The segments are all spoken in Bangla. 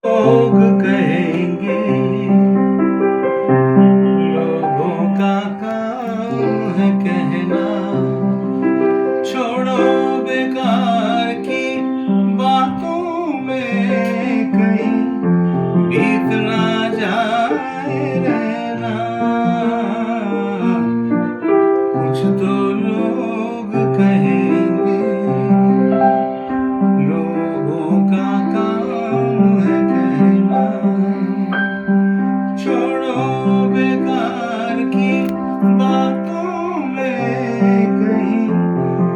लोग कहेंगे, लोगों का काम है कहना, छोड़ो बेकार की बातों में कहीं बीत ना जाए रहना। कुछ तो लोग कहेंगे, लोगों का काम है कहना, छोड़ो बेकार की बातों में कहीं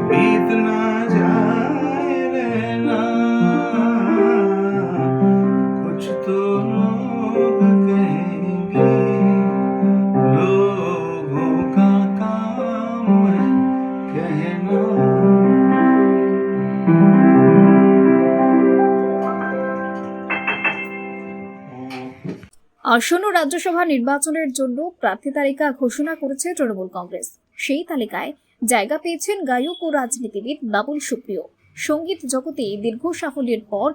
बीत ना जाए रहना। कुछ तो लोग कहेंगे, लोगों का काम है कहना। আসন্ন রাজ্যসভা নির্বাচনের জন্য প্রার্থী তালিকা ঘোষণা করেছে তৃণমূল কংগ্রেস। সেই তালিকায় জায়গা পেয়েছেন গায়ক ও রাজনীতিবিদ বাবুল সুপ্রিয়। সঙ্গীত জগতে দীর্ঘ সাফল্যের পর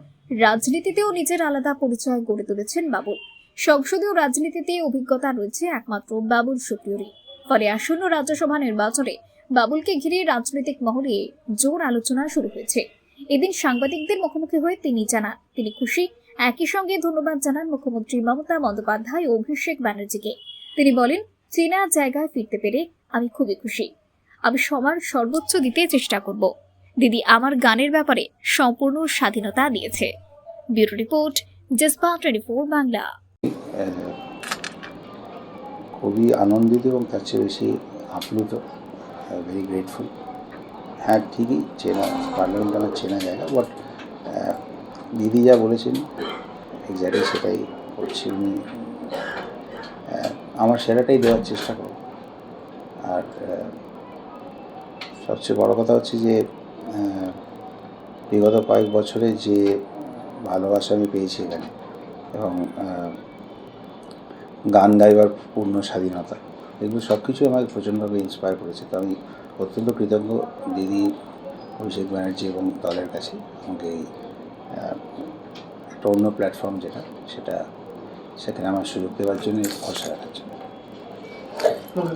রাজনীতিতেও নিজের আলাদা পরিচয় গড়ে তুলেছেন বাবুল। সংসদীয় রাজনীতিতে অভিজ্ঞতা রয়েছে একমাত্র বাবুল সুপ্রিয়রই। ফলে আসন্ন রাজ্যসভা নির্বাচনে বাবুলকে ঘিরে রাজনৈতিক মহলে জোর আলোচনা শুরু হয়েছে। এদিন সাংবাদিকদের মুখোমুখি হয়ে তিনি জানান তিনি খুশি। একই সঙ্গে ধন্যবাদ জানান মুখ্যমন্ত্রী মমতা বন্দ্যোপাধ্যায় ও অভিষেক ব্যানার্জিকে। তিনি বলেন, চেনা জায়গায় ফিরতে পেরে আমি খুবই খুশি। আমি সবার সর্বোচ্চ দিতে চেষ্টা করব। দিদি আমার গানের ব্যাপারে সম্পূর্ণ স্বাধীনতা দিয়েছে। ব্যুরো রিপোর্ট, জেসপা 24 বাংলা। খুবই আনন্দিত এবং তার চেয়ে বেশি আপ্লুত, ভেরি গ্রেটফুল। হ্যাঁ, ঠিকই চেনা পার্লামেন্ট আমার চেনা জায়গা, বাট দিদি যা বলেছেন এক্স্যাক্টলি সেটাই করছি। উনি আমার সেরাটাই দেওয়ার চেষ্টা করব। আর সবচেয়ে বড় কথা হচ্ছে যে বিগত কয়েক বছরে যে ভালোবাসা আমি পেয়েছি এখানে, এবং গান গাইবার পূর্ণ স্বাধীনতা, এগুলো সব কিছু আমাকে প্রচণ্ডভাবে ইন্সপায়ার করেছে। তো আমি অত্যন্ত কৃতজ্ঞ দিদি, অভিষেক ব্যানার্জি এবং দলের কাছে আমাকে এই একটা অন্য প্ল্যাটফর্ম সেখানে আমার সুযোগ দেওয়ার জন্য, ভরসা রাখার জন্য।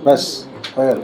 ব্যাস হয়ে গেল।